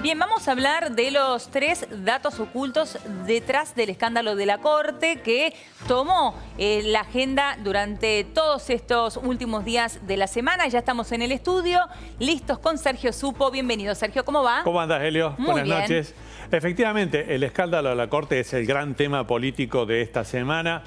Bien, vamos a hablar de los 3 datos ocultos detrás del escándalo de la Corte que tomó la agenda durante todos estos últimos días de la semana. Ya estamos en el estudio, listos con Sergio Supo. Bienvenido, Sergio, ¿cómo va? ¿Cómo andás, Helio? Muy Buenas bien. noches. Efectivamente, el escándalo de la Corte es el gran tema político de esta semana.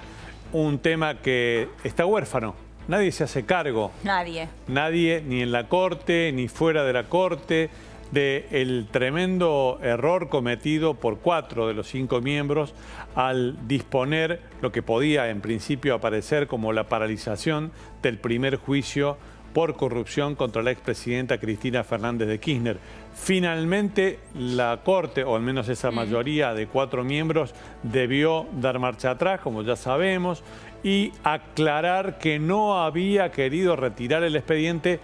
Un tema que está huérfano. Nadie se hace cargo. Nadie. Nadie, ni en la Corte, ni fuera de la Corte, del tremendo error cometido por 4 de los 5 miembros al disponer lo que podía en principio aparecer como la paralización del primer juicio por corrupción contra la expresidenta Cristina Fernández de Kirchner. Finalmente la Corte, o al menos esa mayoría de 4 miembros, debió dar marcha atrás, como ya sabemos, y aclarar que no había querido retirar el expediente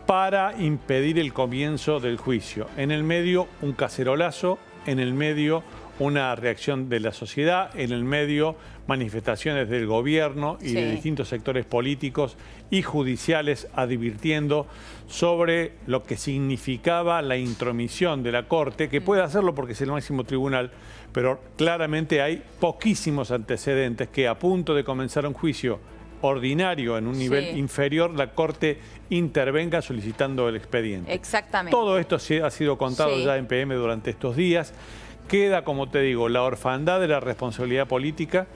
para impedir el comienzo del juicio. En el medio, un cacerolazo, en el medio, una reacción de la sociedad, en el medio, manifestaciones del gobierno y de distintos sectores políticos y judiciales advirtiendo sobre lo que significaba la intromisión de la Corte, que puede hacerlo porque es el máximo tribunal, pero claramente hay poquísimos antecedentes que a punto de comenzar un juicio ordinario en un nivel inferior, la Corte intervenga solicitando el expediente. Exactamente. Todo esto ha sido contado ya en PM durante estos días. Queda, como te digo, la orfandad de la responsabilidad política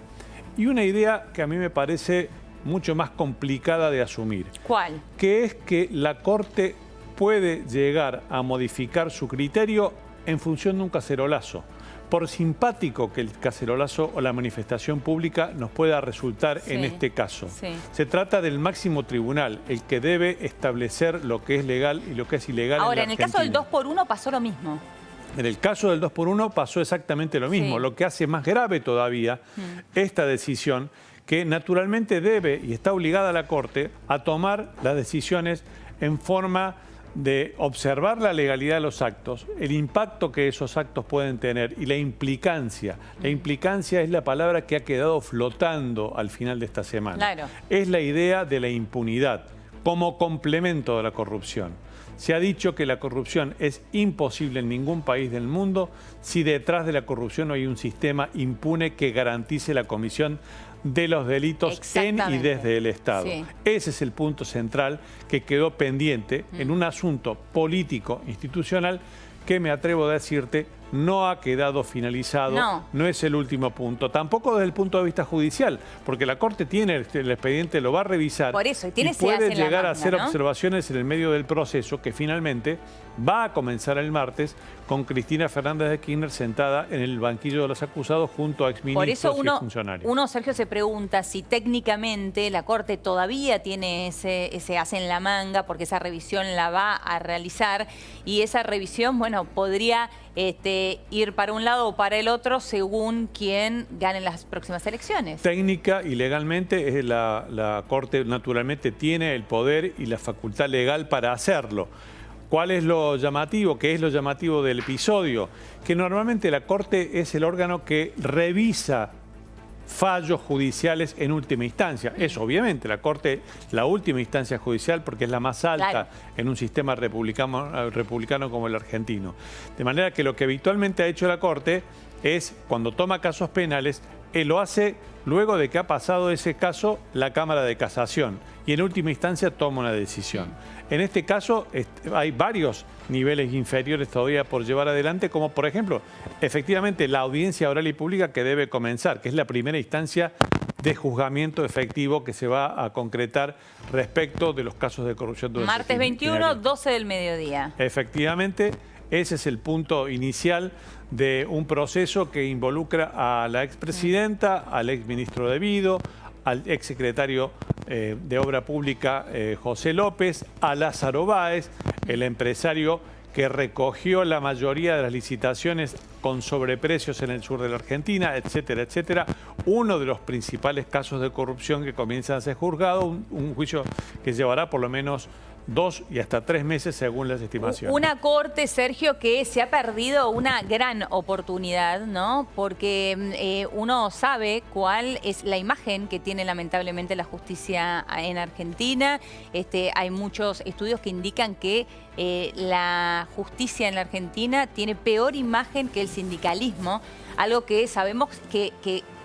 y una idea que a mí me parece mucho más complicada de asumir. ¿Cuál? Que es que la Corte puede llegar a modificar su criterio en función de un cacerolazo. Por simpático que el cacerolazo o la manifestación pública nos pueda resultar en este caso. Se trata del máximo tribunal, el que debe establecer lo que es legal y lo que es ilegal. Ahora, en el caso del Argentina. 2x1 pasó lo mismo. En el caso del 2x1 pasó exactamente lo mismo, lo que hace más grave todavía esta decisión, que naturalmente debe y está obligada la Corte a tomar las decisiones en forma de observar la legalidad de los actos, el impacto que esos actos pueden tener y la implicancia. La implicancia es la palabra que ha quedado flotando al final de esta semana. Claro. Es la idea de la impunidad como complemento de la corrupción. Se ha dicho que la corrupción es imposible en ningún país del mundo si detrás de la corrupción no hay un sistema impune que garantice la comisión de los delitos en y desde el Estado. Ese es el punto central que quedó pendiente en un asunto político institucional que me atrevo a decirte no ha quedado finalizado, no es el último punto, tampoco desde el punto de vista judicial, porque la Corte tiene el expediente, lo va a revisar. Por eso, y puede llegar a hacer observaciones en el medio del proceso que finalmente va a comenzar el martes con Cristina Fernández de Kirchner sentada en el banquillo de los acusados junto a exministros y funcionarios. Uno, Sergio, se pregunta si técnicamente la Corte todavía tiene ese as en la manga, porque esa revisión la va a realizar y esa revisión, bueno, podría ir para un lado o para el otro según quien gane las próximas elecciones. Técnica y legalmente la Corte naturalmente tiene el poder y la facultad legal para hacerlo. ¿Cuál es lo llamativo? ¿Qué es lo llamativo del episodio? Que normalmente la Corte es el órgano que revisa fallos judiciales en última instancia. Es obviamente la Corte la última instancia judicial porque es la más alta en un sistema republicano como el argentino. De manera que lo que habitualmente ha hecho la Corte es, cuando toma casos penales, lo hace luego de que ha pasado ese caso la Cámara de Casación y en última instancia toma una decisión. En este caso hay varios niveles inferiores todavía por llevar adelante, como por ejemplo, efectivamente la audiencia oral y pública que debe comenzar, que es la primera instancia de juzgamiento efectivo que se va a concretar respecto de los casos de corrupción. Martes 21, 12 del mediodía. Efectivamente, ese es el punto inicial de un proceso que involucra a la expresidenta, al exministro de Vido, al exsecretario de Obra Pública José López, a Lázaro Báez, el empresario que recogió la mayoría de las licitaciones con sobreprecios en el sur de la Argentina, etcétera, etcétera. Uno de los principales casos de corrupción que comienzan a ser juzgados, un juicio que llevará por lo menos 2 y hasta 3 meses según las estimaciones. Una corte, Sergio, que se ha perdido una gran oportunidad, ¿no? Porque uno sabe cuál es la imagen que tiene lamentablemente la justicia en Argentina. Hay muchos estudios que indican que la justicia en la Argentina tiene peor imagen que el sindicalismo, algo que sabemos que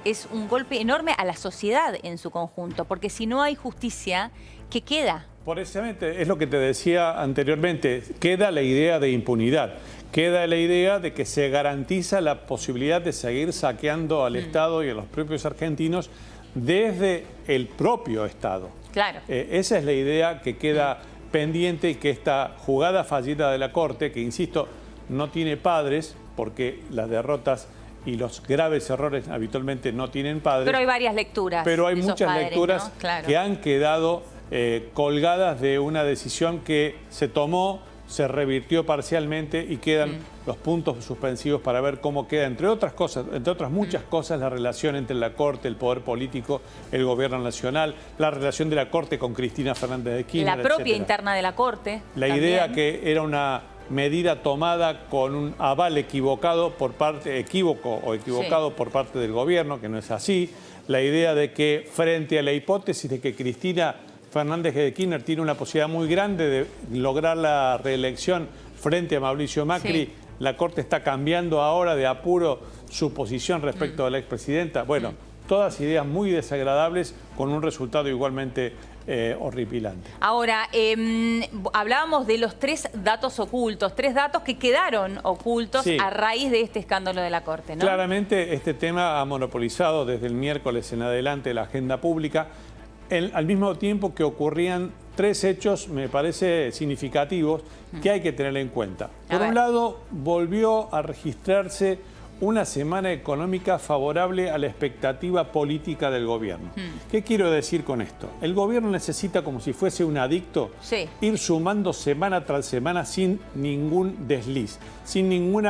es un golpe enorme a la sociedad en su conjunto, porque si no hay justicia, ¿qué queda? Precisamente, es lo que te decía anteriormente, queda la idea de impunidad, queda la idea de que se garantiza la posibilidad de seguir saqueando al Estado y a los propios argentinos desde el propio Estado. Claro. Esa es la idea que queda pendiente y que esta jugada fallida de la Corte, que insisto, no tiene padres, porque las derrotas y los graves errores habitualmente no tienen padres. Pero hay varias lecturas. Pero hay muchas padres, lecturas, ¿no? Claro, que han quedado colgadas de una decisión que se tomó, se revirtió parcialmente y quedan los puntos suspensivos para ver cómo queda, entre otras cosas, entre otras muchas cosas, la relación entre la Corte, el Poder Político, el Gobierno Nacional, la relación de la Corte con Cristina Fernández de Kirchner, la propia etcétera. Interna de la Corte. La idea que era una medida tomada con un aval equivocado por parte por parte del Gobierno, que no es así. La idea de que frente a la hipótesis de que Cristina Fernández de Kirchner tiene una posibilidad muy grande de lograr la reelección frente a Mauricio Macri, la Corte está cambiando ahora de apuro su posición respecto a la expresidenta. Bueno, todas ideas muy desagradables con un resultado igualmente horripilante. Ahora, hablábamos de los 3 datos ocultos, 3 datos que quedaron ocultos a raíz de este escándalo de la Corte, ¿no? Claramente este tema ha monopolizado desde el miércoles en adelante la agenda pública, al mismo tiempo que ocurrían 3 hechos, me parece, significativos que hay que tener en cuenta. Por un lado, volvió a registrarse una semana económica favorable a la expectativa política del gobierno. ¿Qué quiero decir con esto? El gobierno necesita, como si fuese un adicto, ir sumando semana tras semana sin ningún desliz, sin ningún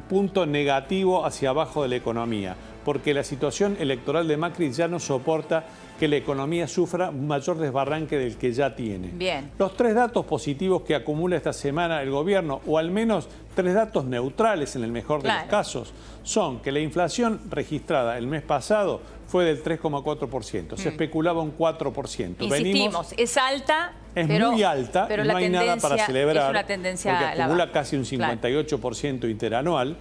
punto negativo hacia abajo de la economía, porque la situación electoral de Macri ya no soporta que la economía sufra un mayor desbarranque del que ya tiene. Bien. Los 3 datos positivos que acumula esta semana el gobierno, o al menos 3 datos neutrales en el mejor de los casos, son que la inflación registrada el mes pasado fue del 3,4%. Se especulaba un 4%. Insistimos, es alta. Es muy alta, pero no hay nada para celebrar, es una tendencia porque acumula casi un 58% interanual,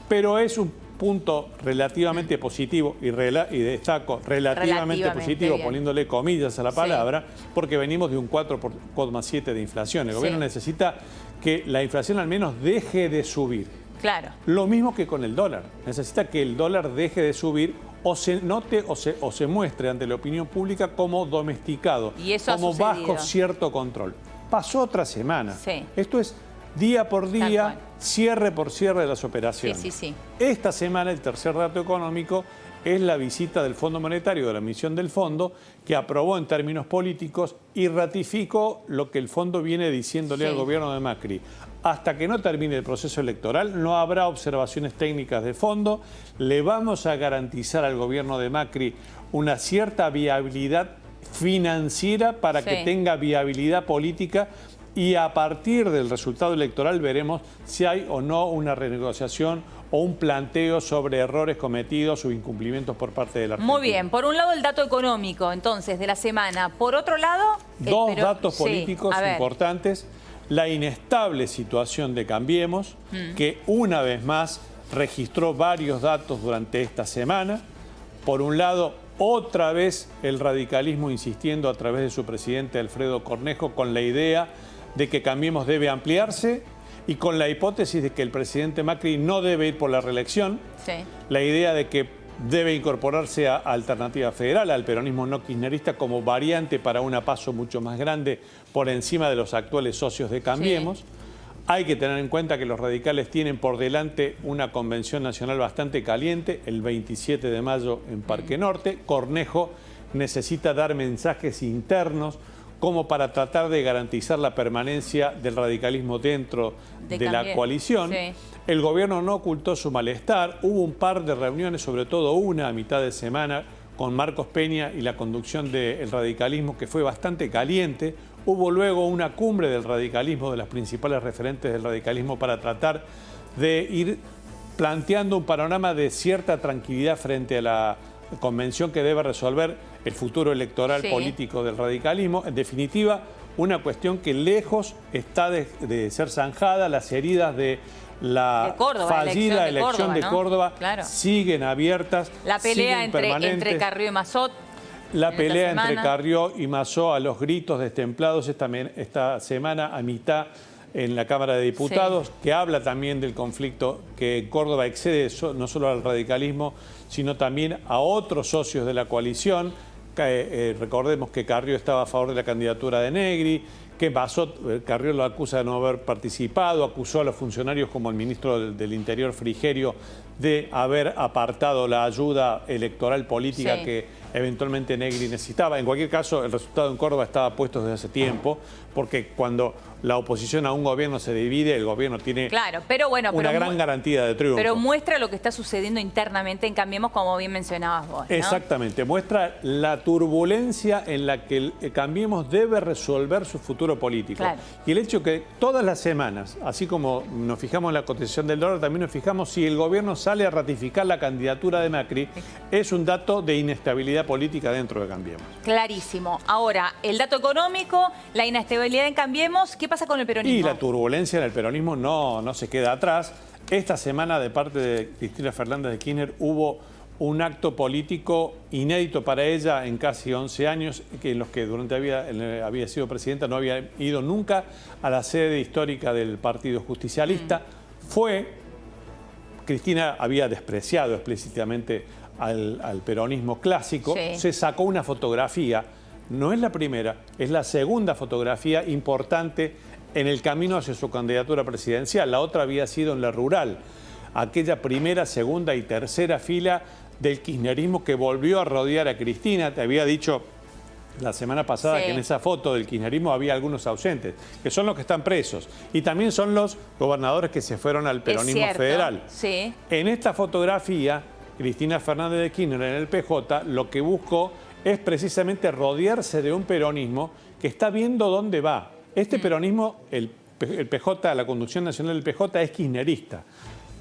pero es un punto relativamente positivo, y destaco relativamente positivo, bien, poniéndole comillas a la palabra, porque venimos de un 4,7 de inflación. El gobierno necesita que la inflación al menos deje de subir. Claro. Lo mismo que con el dólar. Necesita que el dólar deje de subir o se note o se muestre ante la opinión pública como domesticado, y eso como bajo cierto control. Pasó otra semana. Esto es día por día, cierre por cierre de las operaciones. Esta semana el tercer dato económico es la visita del Fondo Monetario, de la misión del Fondo, que aprobó en términos políticos y ratificó lo que el Fondo viene diciéndole al gobierno de Macri. Hasta que no termine el proceso electoral no habrá observaciones técnicas de fondo. Le vamos a garantizar al gobierno de Macri una cierta viabilidad financiera para que tenga viabilidad política, y a partir del resultado electoral veremos si hay o no una renegociación o un planteo sobre errores cometidos o incumplimientos por parte de la Argentina. Muy bien, por un lado el dato económico, entonces, de la semana. Por otro lado... 2 datos políticos importantes. La inestable situación de Cambiemos, que una vez más registró varios datos durante esta semana. Por un lado, otra vez el radicalismo insistiendo a través de su presidente Alfredo Cornejo con la idea de que Cambiemos debe ampliarse y con la hipótesis de que el presidente Macri no debe ir por la reelección. La idea de que debe incorporarse a Alternativa Federal, al peronismo no kirchnerista, como variante para un paso mucho más grande por encima de los actuales socios de Cambiemos. Hay que tener en cuenta que los radicales tienen por delante una convención nacional bastante caliente, el 27 de mayo en Parque Norte. Cornejo necesita dar mensajes internos como para tratar de garantizar la permanencia del radicalismo dentro de la coalición. Sí. El gobierno no ocultó su malestar. Hubo un par de reuniones, sobre todo una a mitad de semana, con Marcos Peña y la conducción del radicalismo, que fue bastante caliente. Hubo luego una cumbre del radicalismo, de las principales referentes del radicalismo, para tratar de ir planteando un panorama de cierta tranquilidad frente a la convención que debe resolver el futuro electoral político del radicalismo. En definitiva, una cuestión que lejos está de ser zanjada. Las heridas de la fallida elección de Córdoba siguen abiertas. La pelea entre Carrió y Massot. La pelea entre Carrió y Massot a los gritos destemplados esta semana a mitad en la Cámara de Diputados, que habla también del conflicto que Córdoba excede no solo al radicalismo, sino también a otros socios de la coalición. Recordemos que Carrió estaba a favor de la candidatura de Negri, que Massot, Carrió lo acusa de no haber participado, acusó a los funcionarios como el ministro del Interior Frigerio de haber apartado la ayuda electoral política que eventualmente Negri necesitaba. En cualquier caso, el resultado en Córdoba estaba puesto desde hace tiempo, porque cuando la oposición a un gobierno se divide, el gobierno tiene una gran garantía de triunfo. Pero muestra lo que está sucediendo internamente en Cambiemos, como bien mencionabas vos, ¿no? Exactamente, muestra la turbulencia en la que Cambiemos debe resolver su futuro político. Y el hecho que todas las semanas, así como nos fijamos en la cotización del dólar, también nos fijamos si el gobierno sale a ratificar la candidatura de Macri, es un dato de inestabilidad política dentro de Cambiemos. Clarísimo. Ahora, el dato económico, la inestabilidad en Cambiemos, ¿qué pasa con el peronismo? Y la turbulencia en el peronismo no se queda atrás. Esta semana, de parte de Cristina Fernández de Kirchner, hubo un acto político inédito para ella en casi 11 años, en los que durante había sido presidenta, no había ido nunca a la sede histórica del Partido Justicialista. Cristina había despreciado explícitamente al peronismo clásico, se sacó una fotografía, no es la primera, es la segunda fotografía importante en el camino hacia su candidatura presidencial. La otra había sido en la rural, aquella primera, segunda y tercera fila del kirchnerismo que volvió a rodear a Cristina. Te había dicho la semana pasada que en esa foto del kirchnerismo había algunos ausentes, que son los que están presos, y también son los gobernadores que se fueron al peronismo federal. En esta fotografía, Cristina Fernández de Kirchner en el PJ lo que buscó es precisamente rodearse de un peronismo que está viendo dónde va. Este peronismo, el PJ, la conducción nacional del PJ es kirchnerista.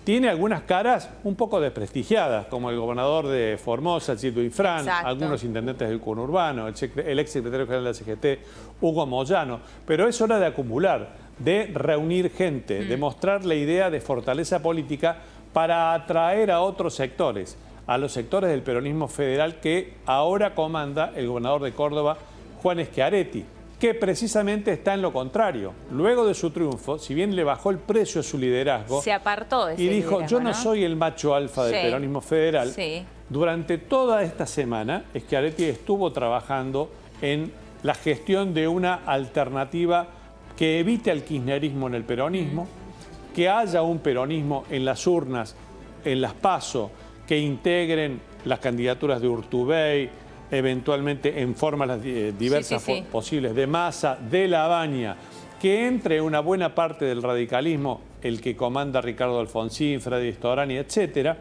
Tiene algunas caras un poco desprestigiadas, como el gobernador de Formosa, Chito Ifrán, algunos intendentes del conurbano, el ex secretario general de la CGT, Hugo Moyano. Pero es hora de acumular, de reunir gente, de mostrar la idea de fortaleza política para atraer a otros sectores, a los sectores del peronismo federal que ahora comanda el gobernador de Córdoba, Juan Schiaretti, que precisamente está en lo contrario. Luego de su triunfo, si bien le bajó el precio a su liderazgo, se apartó de ese y dijo, liderazgo, yo no soy el macho alfa del peronismo federal. Durante toda esta semana, Schiaretti estuvo trabajando en la gestión de una alternativa que evite el kirchnerismo en el peronismo, que haya un peronismo en las urnas, en las PASO, que integren las candidaturas de Urtubey, eventualmente en formas diversas posibles, de Massa, de Labaña, que entre una buena parte del radicalismo, el que comanda Ricardo Alfonsín, Freddy Storani, etcétera,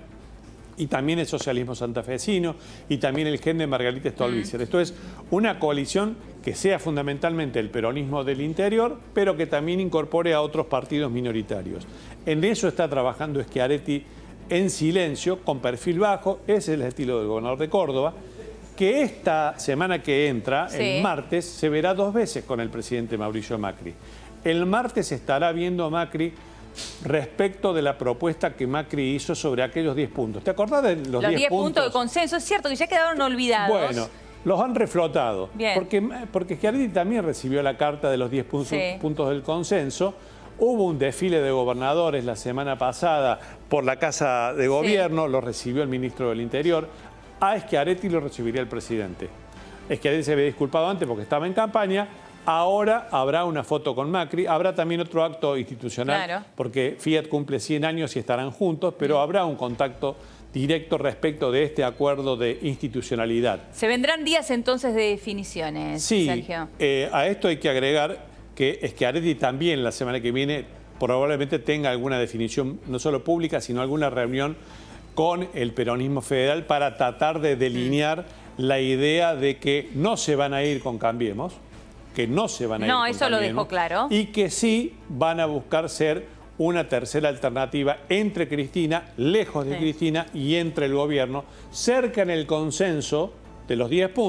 y también el socialismo santafesino, y también el gen de Margarita Stolbizer. Esto es una coalición que sea fundamentalmente el peronismo del interior, pero que también incorpore a otros partidos minoritarios. En eso está trabajando Schiaretti en silencio, con perfil bajo. Ese es el estilo del gobernador de Córdoba, que esta semana que entra, el martes, se verá 2 veces con el presidente Mauricio Macri. El martes estará viendo a Macri respecto de la propuesta que Macri hizo sobre aquellos 10 puntos. ¿Te acordás de los 10 puntos de consenso? Es cierto que ya quedaron olvidados. Bueno, los han reflotado. Porque Schiaretti también recibió la carta de los 10 puntos del consenso. Hubo un desfile de gobernadores la semana pasada por la Casa de Gobierno, lo recibió el ministro del Interior. A Schiaretti lo recibiría el presidente. Schiaretti se había disculpado antes porque estaba en campaña. Ahora habrá una foto con Macri, habrá también otro acto institucional, porque Fiat cumple 100 años y estarán juntos, pero habrá un contacto directo respecto de este acuerdo de institucionalidad. Se vendrán días entonces de definiciones, Sí, Sergio. A esto hay que agregar que Schiaretti también la semana que viene probablemente tenga alguna definición, no solo pública, sino alguna reunión con el peronismo federal para tratar de delinear la idea de que no se van a ir con Cambiemos, que no se van a ir con No, eso lo Cambiemos, dejó claro. y que sí van a buscar ser una tercera alternativa entre Cristina, lejos de Cristina, y entre el gobierno, cerca en el consenso de los 10 puntos.